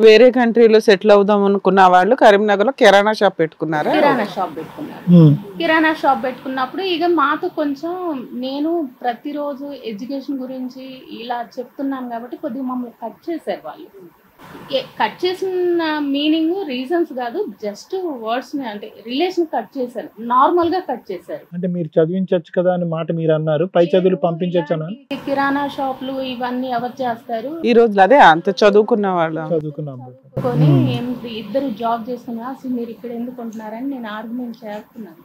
వేరే కంట్రీలో సెటిల్ అవుదాం అనుకున్న వాళ్ళు కరీంనగర్ లో కిరాణా షాప్ పెట్టుకున్నారా? కిరాణా షాప్ పెట్టుకున్నారు. కిరాణా షాప్ పెట్టుకున్నప్పుడు ఇక మాతో కొంచెం నేను ప్రతిరోజు ఎడ్యుకేషన్ గురించి ఇలా చెప్తున్నాను కాబట్టి కొద్దిగా మమ్మల్ని కట్ చేశారు వాళ్ళు. కట్ చేసిన మీనింగ్ రీజన్స్ కాదు, జస్ట్ వర్డ్స్ అంటే రిలేషన్ కట్ చేశారు, నార్మల్ గా కట్ చేశారు. అంటే మీరు చదివించవచ్చు కదా అని మాట మీరు అన్నారు, పై చదువులు పంపించొచ్చు. కిరాణా షాపులు ఇవన్నీ ఎవరు చేస్తారు ఈ రోజులు? అదే అంత చదువుకున్న వాళ్ళు కొని ఇద్దరు జాబ్ చేస్తున్నా, అసలు మీరు ఇక్కడ ఎందుకు ఉంటున్నారని నేను ఆర్గ్యుమెంట్ చేస్తున్నాను.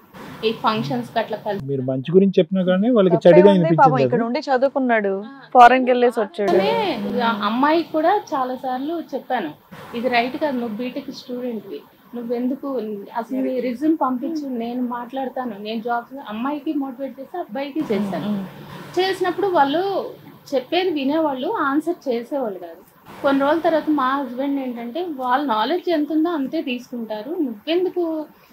ఈ ఫంక్షన్స్ అట్లా కలిసి మీరు మంచి గురించి చెప్పినా కానీ వాళ్ళకి చెడుగా అనిపించింది. ఇక్కడ ఉండి చదువుకున్నాడు, ఫారెన్ కి వెళ్ళేసి వచ్చాడు. అమ్మాయికి కూడా చాలా సార్లు చెప్పాను, ఇది రైట్ కాదు, నువ్వు బీటెక్ స్టూడెంట్వి, నువ్వెందుకు అసలు నీ రిజ్యూమ్ పంపించు, నేను మాట్లాడతాను, నేను జాబ్. అమ్మాయికి మోటివేట్ చేసి అబ్బాయికి చేశాను. చేసినప్పుడు వాళ్ళు చెప్పేది వినేవాళ్ళు, ఆన్సర్ చేసేవాళ్ళు కాదు. కొన్ని రోజుల తర్వాత మా హస్బెండ్ ఏంటంటే వాళ్ళ నాలెడ్జ్ ఎంత ఉందో అంతే తీసుకుంటారు, నువ్వెందుకు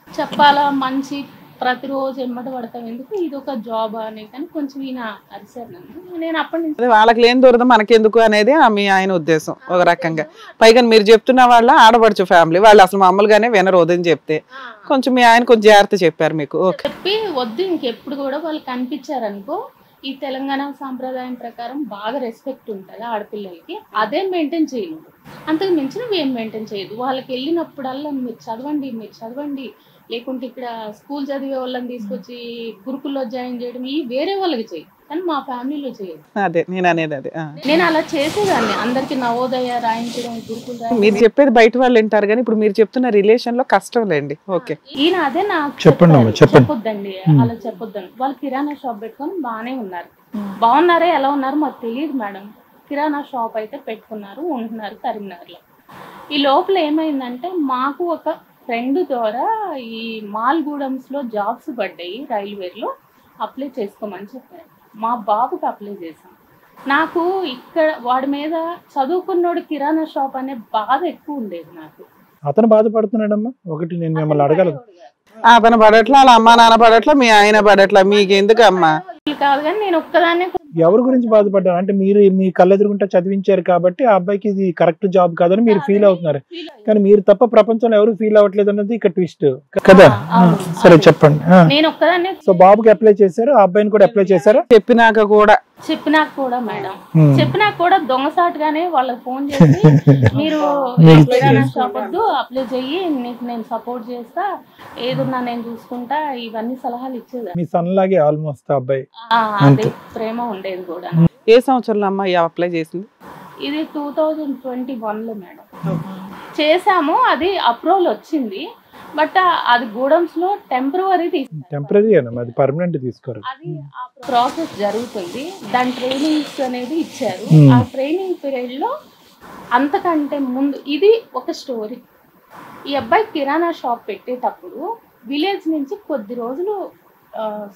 చెప్పాలా, మంచి ప్రతిరోజు ఎమ్మట పడతాం ఎందుకు, ఇది ఒక జాబ్ అని. కానీ కొంచెం ఈయన అరిశారు నన్ను. నేను అప్పటి నుంచి వాళ్ళకి లేని దూరదు మనకెందుకు అనేది మీ ఆయన ఉద్దేశం ఒక రకంగా. పైగా మీరు చెప్తున్న వాళ్ళ ఆడపడుచు ఫ్యామిలీ వాళ్ళు అసలు మామూలుగానే వినరు వద్దని చెప్తే కొంచెం మీ ఆయన కొంచెం జాగ్రత్త చెప్పారు మీకు. చెప్పి వద్దు ఇంకెప్పుడు కూడా వాళ్ళు కనిపించారనుకో, ఈ తెలంగాణ సాంప్రదాయం ప్రకారం బాగా రెస్పెక్ట్ ఉంటుంది ఆడపిల్లలకి, అదే మెయింటైన్ చేయను, అంతకు మించిన ఏం మెయింటైన్ చేయదు. వాళ్ళకి వెళ్ళినప్పుడల్లా మీరు చదవండి, మీరు చదవండి, లేకుంటే ఇక్కడ స్కూల్ చదివే వాళ్ళని తీసుకొచ్చి గురుకుల్లో జాయిన్ చేయడం ఈ వేరే వాళ్ళకి చేయి, కానీ మా ఫ్యామిలీలో చేయదు. అదే నేను అనేది అదే. నేను అలా చేసేదాన్ని, అందరికి నవోదయ రాయించడం, గురుకులు. మీరు చెప్పేది బయట వాళ్ళు వింటారు కానీ ఇప్పుడు మీరు చెప్తున్న రిలేషన్ లో కష్టం లేండి. ఓకే ఈయన అదే నాకు చెప్పొద్దండి, అలా చెప్పొద్దండి. వాళ్ళు కిరాణా షాప్ పెట్టుకొని బాగానే ఉన్నారు, బాగున్నారే ఎలా ఉన్నారు మాకు తెలియదు మేడం. కిరాణా షాప్ అయితే పెట్టుకున్నారు, ఉంటున్నారు కరీంనగర్లో. ఈ లోపల ఏమైందంటే మాకు ఒక ఫ్రెండ్ ద్వారా ఈ మాల్గూడెంస్లో జాబ్స్ పడ్డాయి, రైల్వేలో అప్లై చేసుకోమని చెప్పారు. మా బాబుకి అప్లై చేశాం. నాకు ఇక్కడ వాడి మీద చదువుకున్నోడు కిరాణా షాప్ అనే బాధ ఎక్కువ ఉండేది నాకు. అతను బాధపడుతున్నాడమ్మా. ఒకటి నేను మిమ్మల్ని అడగలను, అతను పడట్లా, వాళ్ళ అమ్మ నాన్న పడట్లా, మీ ఆయన పడట్లా, మీకు ఎందుకు అమ్మా? కాదు కానీ నేను ఒక్కదాన్నే. ఎవరి గురించి బాధపడ్డారు అంటే మీరు మీ కళ్ళెదురుగుంటా చదివించారు కాబట్టి ఆ అబ్బాయికి ఇది కరెక్ట్ జాబ్ కాదని మీరు ఫీల్ అవుతున్నారు, కానీ మీరు తప్ప ప్రపంచంలో ఎవరు ఫీల్ అవ్వట్లేదు అన్నది ఇక్కడ ట్విస్ట్ కదా. సరే చెప్పండి. నేను ఒక్కదాన్నే. సో బాబుకి అప్లై చేశారు, ఆ అబ్బాయిని కూడా అప్లై చేశారు. చెప్పినాక కూడా మేడం చెప్పినాక కూడా దొంగసాటుగానే వాళ్ళకి ఫోన్ చేసి మీరు కిరాణా షాప్ వద్దు, అప్లై చెయ్యి, నీకు నేను సపోర్ట్ చేస్తా, ఏదున్నా నేను చూసుకుంటా, ఇవన్నీ సలహాలు ఇచ్చేది. మీ సన్ లాగే ఆల్మోస్ట్ అబ్బాయి. అదే ప్రేమ ఉండేది కూడా. ఏ సంవత్సరంలో అమ్మాయి అప్లై చేసింది? ఇది 2021లో మేడం చేసాము. అది అప్రూవల్ వచ్చింది, బట్ అది గూడెమ్స్ లో టెంపరరీ అది పర్మనెంట్ తీసుకోరు. అది ఆ ప్రాసెస్ జరుగుతుంది, దాని ట్రైనింగ్స్ అనేది ఇచ్చారు. ఆ ట్రైనింగ్ పీరియడ్ లో అంతకంటే ముందు ఇది ఒక స్టోరీ. ఈ అబ్బాయి కిరాణా షాప్ పెట్టేటప్పుడు విలేజ్ నుంచి కొద్ది రోజులు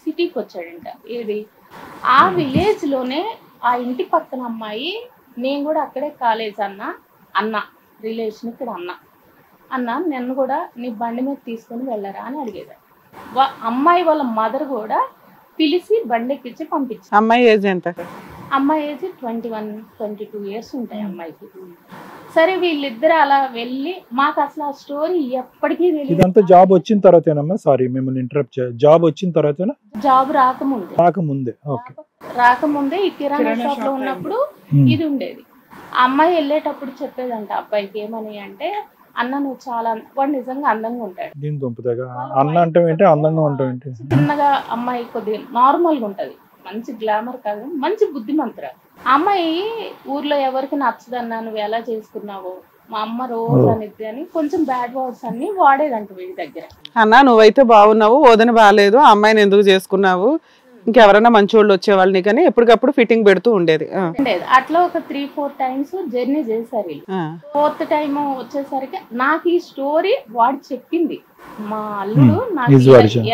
సిటీకి వచ్చాడంట. ఏది ఆ విలేజ్ లోనే ఆ ఇంటి పక్కన అమ్మాయి, నేను కూడా అక్కడే కాలేజ్ అన్న రిలేషన్ ఇక్కడ అన్న నన్ను కూడా నీ బండి మీద తీసుకొని వెళ్ళరా అని అడిగేది. అమ్మాయి వాళ్ళ మదర్ కూడా పిలిచి బండి ఎక్కించి పంపించి. అమ్మాయి ఏజ్ ఎంత? అమ్మాయి ఏజ్ 21-22 ఇయర్స్ ఉంటాయి అమ్మాయికి. సరే వీళ్ళిద్దరు అలా వెళ్ళి, మాకు అసలు ఆ స్టోరీ ఎప్పటికీ తెలియదు. ఇదంతా జాబ్ వచ్చిన తర్వాతేనమ్మా? సారీ మిమ్మల్ని ఇంటరప్ట్ చేయ. జాబ్ వచ్చిన తర్వాతేనా? జాబ్ రాకముందే ఈ కిరాణా షాప్ లో ఉన్నప్పుడు ఇది ఉండేది. ఆ అమ్మాయి వెళ్ళేటప్పుడు చెప్పేదంట అబ్బాయికి ఏమని అంటే, అన్న నువ్వు చాలా, వాడు నిజంగా అందంగా ఉంటాడు. దీని దుంపదగా అన్న అంటే ఏంటి, అందంగా ఉంటావు ఏంటి? చిన్నగా అమ్మాయి కొద్దిగా నార్మల్ గా ఉంటది, మంచి గ్లామర్ కాదు, మంచి బుద్ధిమంతురా. అమ్మాయి ఊర్లో ఎవరికి నచ్చదన్నా నువ్వు ఎలా చేసుకున్నావో, మా అమ్మ రోజు అనేది అని కొంచెం బ్యాడ్ వర్డ్స్ అన్ని వాడేదంట వీడి దగ్గర. అన్నా నువ్వైతే బాగున్నావు, వదిన బాగాలేదు, అమ్మాయిని ఎందుకు చేసుకున్నావు, ఇంకెవరైనా మంచి వాళ్ళు వచ్చేవాళ్ళని, కానీ ఎప్పటికప్పుడు ఫిట్టింగ్ పెడుతూ ఉండేది. అట్లా ఒక 3-4 టైమ్స్ జర్నీ చేశారు. 4th టైం వచ్చేసరికి నాకు ఈ స్టోరీ వాడు చెప్పింది. మా అల్లుడు నాకు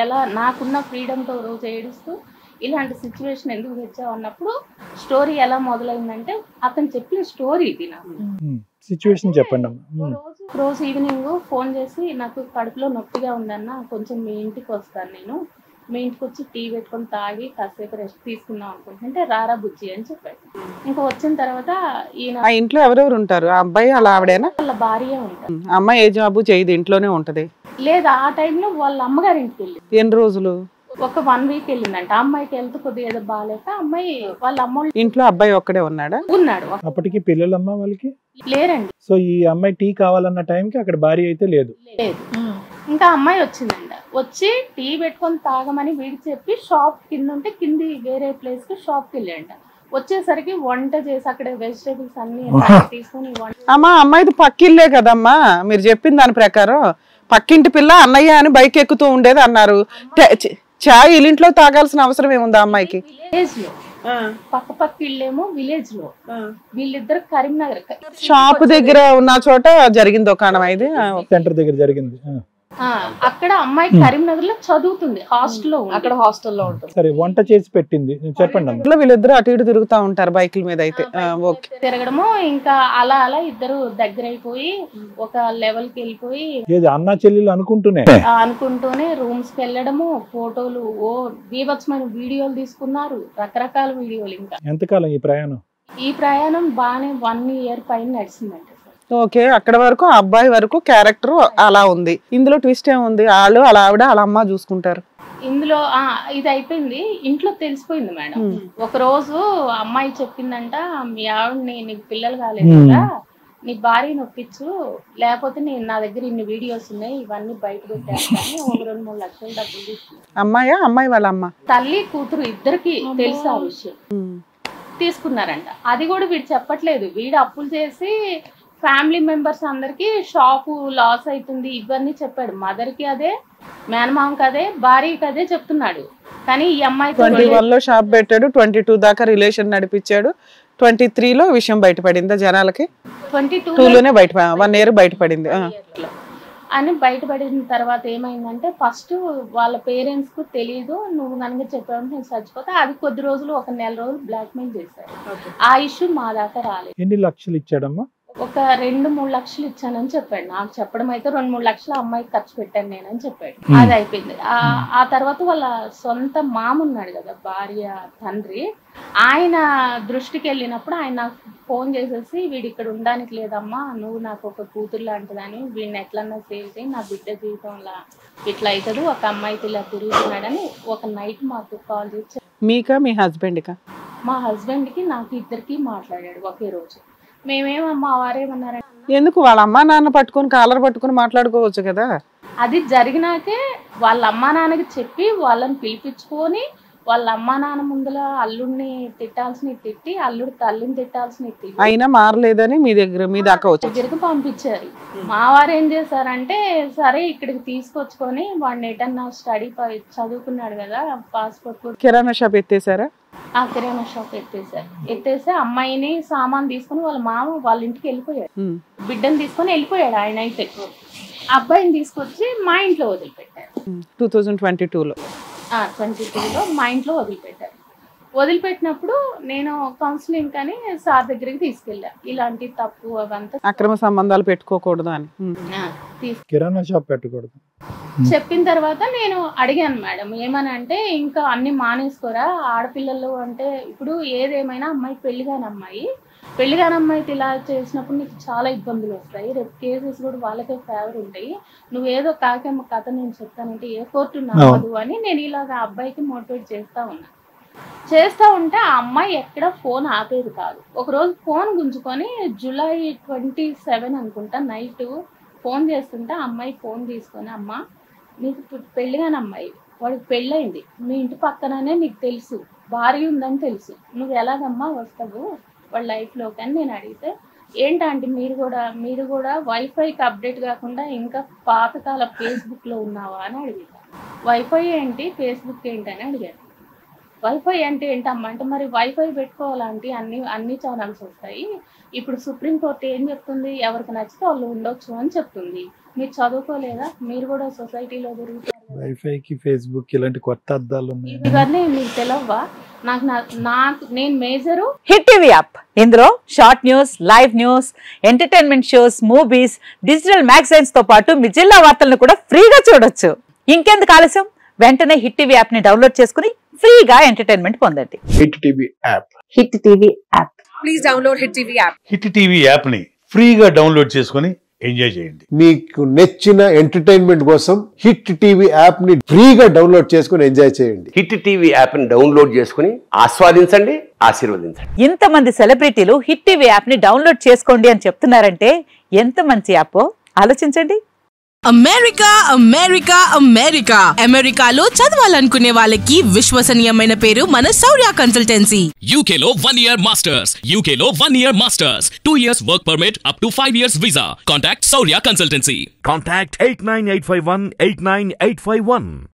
ఎలా నాకున్న ఫ్రీడమ్ తో రోజు ఏడుస్తూ ఇలాంటి సిచ్యువేషన్ ఎందుకు తెచ్చావు అన్నప్పుడు స్టోరీ ఎలా మొదలైందంటే అతను చెప్పిన స్టోరీ ఇది. నాకు సిచ్యువేషన్ చెప్పండి. రోజు ఈవినింగ్ ఫోన్ చేసి, నాకు కడుపులో నొప్పిగా ఉందన్న, కొంచెం మీ ఇంటికి వస్తాను, నేను మీ ఇంటికి వచ్చి టీ పెట్టుకొని తాగి కాసేపు రెస్ట్ తీసుకుందాం అనుకుంటుంటే రారా బుజ్జి అని చెప్పాడు. ఇంకా వచ్చిన తర్వాత ఈయన ఆ ఇంట్లో ఎవరెవరు ఉంటారు? ఆ అబ్బాయి అలా ఆవిడేనా? వాళ్ళ భార్య ఉంటారు. అమ్మాయి ఏ జాబు చేయదు, ఇంట్లోనే ఉంటది. లేదు, ఆ టైంలో వాళ్ళ అమ్మగారి ఇంటికి వెళ్ళింది. ఎన్ని రోజులు? ఒక 1 వీక్ వెళ్ళిందంట. అమ్మాయికి హెల్త్ కొద్దిగా ఏదో బాగాలేక అమ్మాయి వాళ్ళ అమ్మ ఇంట్లో అబ్బాయి ఒక్కడే ఉన్నాడా? ఉన్నాడు. అప్పటికి పిల్లలమ్మ వాళ్ళకి లేరండి. సో ఈ అమ్మాయి టీ కావాలన్న టైంకి అక్కడ భార్య అయితే లేదు. లేదు. ఇంకా అమ్మాయి వచ్చిందంట. వచ్చి టీ పెట్టుకొని తాగమని వీడికి చెప్పి షాప్ కింద ఉంటే కింది వేరే ప్లేస్ కి షాప్ కి వెళ్ళంట. వచ్చేసరికి వంట చేసి అక్కడ వెజిటేబుల్స్ అన్ని తీసుకొని అమ్మా అమ్మాయిది పక్కిల్లే కదమ్మా, మీరు చెప్పిన దాని ప్రకారం పక్కింటి పిల్ల అన్నయ్య అని బైక్ ఎక్కుతూ ఉండేది అన్నారు. చాయ్ ఇల్లింట్లో తాగాల్సిన అవసరం ఏముంది ఆ అమ్మాయికి? విలేజ్ లో పక్క ఇళ్ళేమో విలేజ్ లో, వీళ్ళిద్దరు కరీంనగర్ షాప్ దగ్గర ఉన్న చోట జరిగింది దుకాణం. ఇది సెంటర్ దగ్గర జరిగింది. అక్కడ అమ్మాయి కరీంనగర్ లో చదువుతుంది, హాస్టల్లో. అక్కడ హాస్టల్లో ఉంటుంది. సరే, వంట చేసి పెట్టింది, చెప్పండి అమ్మ. వీళ్ళిద్దరు అటు ఇటు తిరుగుతా ఉంటారు బైకుల మీద. అయితే ఓకే, తిరగడము ఇంకా అలా అలా ఇద్దరు దగ్గర అయిపోయి ఒక లెవెల్ కి వెళ్ళిపోయి ఏది అన్న చెల్లెలు అనుకుంటూనే రూమ్స్ కి వెళ్ళడము, ఫోటోలు బీభత్సమైన వీడియోలు తీసుకున్నారు, రకరకాల వీడియోలు. ఇంకా ఎంతకాలం ఈ ప్రయాణం బాగానే 1 year పైన నడిచిందంట. ఓకే, అక్కడ వరకు అబ్బాయి వరకు క్యారెక్టర్ అలా ఉంది. ఇందులో ట్విస్ట్ ఏముంది? వాళ్ళు అలా ఆవిడ అలా అమ్మ చూసుకుంటారు. ఇందులో ఇది అయిపోయింది. ఇంట్లో తెలిసిపోయింది మేడం. ఒక రోజు అమ్మాయి చెప్పిందంట, మీ ఆవిడని నీకు పిల్లలు కాలేదు కదా, నీ భార్య నొప్పించు, లేకపోతే నా దగ్గర ఇన్ని వీడియోస్ ఉన్నాయి, ఇవన్నీ బయట పెట్టాను, ఒక 2-3 లక్షల డబ్బులు తీసుకున్నాను. అమ్మాయి వాళ్ళ అమ్మ, తల్లి కూతురు ఇద్దరికి తెలుసు ఆ విషయం. తీసుకున్నారంట. అది కూడా వీడు చెప్పట్లేదు. వీడు అప్పులు చేసి ఫ్యామిలీ మెంబర్స్ అందరికి షాపు లాస్ అవుతుంది ఇవన్నీ చెప్పాడు. మదర్ కి అదే, మేనమామకి అదే, భార్యకి అదే చెప్తున్నాడు. కానీ ఈ అమ్మాయి 21 లో షాప్ పెట్టాడు, 22 దాకా రిలేషన్ నడిపించాడు, 23 లో విషయం బయటపడిందా జనాలకి? 22 లోనే 1 year బయటపడింది అని. బయటపడిన తర్వాత ఏమైందంటే, ఫస్ట్ వాళ్ళ పేరెంట్స్ కు తెలీదు, నువ్వు కనుక చెప్పావు నేను చచ్చిపోతా. అది కొద్ది రోజులు, 1 నెల రోజులు బ్లాక్ మెయిల్ చేశారు. ఆ ఇష్యూ మా దాకా రాలేదు. ఎన్ని లక్షలు ఇచ్చాడమ్మా? ఒక 2-3 లక్షలు ఇచ్చానని చెప్పాడు. నాకు చెప్పడం అయితే 2-3 లక్షలు అమ్మాయికి ఖర్చు పెట్టాను నేనని చెప్పాడు. అది అయిపోయింది. ఆ తర్వాత వాళ్ళ సొంత మామ ఉన్నాడు కదా, భార్య తండ్రి, ఆయన దృష్టికి వెళ్ళినప్పుడు ఆయన నాకు ఫోన్ చేసేసి, వీడి ఇక్కడ ఉండడానికి లేదమ్మా, నువ్వు నాకు ఒక కూతురు లాంటిదని, వీడిని ఎట్లన్నా సేవ్ చేయి, నా బిడ్డ జీవితంలో ఇట్లా అవుతుంది, ఒక అమ్మాయికి ఇలా తిరుగుతున్నాడని ఒక నైట్ మాకు కాల్ చేసి. మీకా మీ హస్బెండ్ కా? మా హస్బెండ్ కి నాకు ఇద్దరికి మాట్లాడాడు ఒకే రోజు. మేమేమమ్మా వారేమన్నారంటే, ఎందుకు వాళ్ళ అమ్మా నాన్న పట్టుకొని కాలర్ పట్టుకొని మాట్లాడుకోవచ్చు కదా. అది జరిగినాకే వాళ్ళ అమ్మా నాన్నకి చెప్పి వాళ్ళని పిలిపించుకొని, వాళ్ళ అమ్మా నాన్న ముందుల అల్లుడిని తిట్టాల్సిన తిట్టి, అల్లుడు తల్లిని తిట్టాల్సిన తిట్టి, అయినా మారలేదని మీ దాకా దగ్గరికి పంపించారు. మా వారు ఏం చేశారంటే, సరే ఇక్కడికి తీసుకొచ్చుకొని వాడిని ఎటన్నా స్టడీ చదువుకున్నాడు కదా, పాస్పోర్ట్. కిరాణా షాప్ ఎత్తేసారా? ఆ కిరాణా షాప్ ఎత్తేసి అమ్మాయిని సామాన్ తీసుకుని వాళ్ళ మామ వాళ్ళ ఇంటికి వెళ్ళిపోయాడు. బిడ్డను తీసుకొని వెళ్ళిపోయాడు ఆయన. అయితే అబ్బాయిని తీసుకొచ్చి మా ఇంట్లో వదిలిపెట్టారు. 2022లో 22లో మా ఇంట్లో వదిలిపెట్టారు. వదిలిపెట్టినప్పుడు నేను కౌన్సిలింగ్ కానీ సార్ దగ్గరికి తీసుకెళ్ళా. ఇలాంటి తప్పు అవంతా, అక్రమ సంబంధాలు పెట్టుకోకూడదు అని కిరాణా షాప్ పెట్టకూడదు చెప్పిన తర్వాత నేను అడిగాను మేడం, ఏమని అంటే, ఇంకా అన్ని మానేసుకోరా ఆడపిల్లలు అంటే, ఇప్పుడు ఏదేమైనా అమ్మాయి పెళ్లిగాని అమ్మాయితో ఇలా చేసినప్పుడు నీకు చాలా ఇబ్బందులు వస్తాయి, రేపు కేసెస్ కూడా వాళ్ళకే ఫేవర్ ఉంటాయి, నువ్వేదో కాకమ్మ కథ నేను చెప్తానంటే ఏ కోర్టు నమ్మదు అని నేను ఇలాగ అబ్బాయికి మోటివేట్ చేస్తా ఉంటే ఆ అమ్మాయి ఎక్కడ ఫోన్ ఆపేది కాదు. ఒకరోజు ఫోన్ గుంజుకొని July 27 అనుకుంటా నైట్ ఫోన్ చేస్తుంటే ఆ అమ్మాయి ఫోన్ తీసుకొని, అమ్మ నీకు పెళ్ళిగాని అమ్మాయి, వాడికి పెళ్ళయింది, మీ ఇంటి పక్కననే నీకు తెలుసు, భార్య ఉందని తెలుసు, నువ్వు ఎలాగమ్మా వస్తావు వాళ్ళ లైఫ్లోకి అని నేను అడిగితే, ఏంటంటే మీరు కూడా వైఫైకి అప్డేట్ కాకుండా ఇంకా పాతకాల ఫేస్బుక్లో ఉన్నావా అని అడిగాను. వైఫై ఏంటి, ఫేస్బుక్ ఏంటి అని అడిగాను. వైఫై అంటే ఏంటమ్మా అంటే, మరి వైఫై పెట్టుకోవాలంటే అన్ని ఛానల్స్ వస్తాయి, ఇప్పుడు సుప్రీంకోర్టు ఏం చెప్తుంది, ఎవరికి నచ్చితే వాళ్ళు ఉండొచ్చు అని చెప్తుంది, మీరు చదువుకోలేదా, మీరు కూడా సొసైటీలో తిరుగుతారు, వైఫైకి ఫేస్బుక్ ఇలాంటి కొత్త అద్దాలు ఉన్నాయి, ఇవన్నీ మీకు తెలవ్వా? నేను మేజరు హిట్ టీవీ యాప్. ఇందులో short news, live news, entertainment shows, movies, digital magazines తో పాటు మీ జిల్లా వార్తలను కూడా ఫ్రీగా చూడొచ్చు. ఇంకెందుకు ఆలస్యం, వెంటనే హిట్ టీవీ యాప్ ని డౌన్లోడ్ చేసుకుని ఫ్రీగా ఎంటర్టైన్మెంట్ పొందండి. Hit TV app. Hit TV app. Please download hit TV app. Hit TV app ని ఫ్రీగా డౌన్లోడ్ చేసుకుని ఎంజాయ్ చేయండి. మీకు నచ్చిన ఎంటర్టైన్మెంట్ కోసం హిట్ టీవీ యాప్ ని ఫ్రీగా డౌన్లోడ్ చేసుకుని ఎంజాయ్ చేయండి. హిట్ టీవీ యాప్ ని డౌన్లోడ్ చేసుకుని ఆస్వాదించండి, ఆశీర్వదించండి. ఇంతమంది సెలబ్రిటీలు హిట్ టీవీ యాప్ ని డౌన్లోడ్ చేసుకోండి అని చెప్తున్నారంటే ఎంత మంచి యాప్ ఆలోచించండి. అమెరికా అమెరికా అమెరికా అమెరికాలో చదవాలనుకునే వాళ్ళకి విశ్వసనీయమైన పేరు మన శౌర్య కన్సల్టెన్సీ. UK లో 1 year masters, UK లో 1 year masters, 2 years work permit up to 5 years visa. Contact Saurya Consultancy. Contact 89851 89851.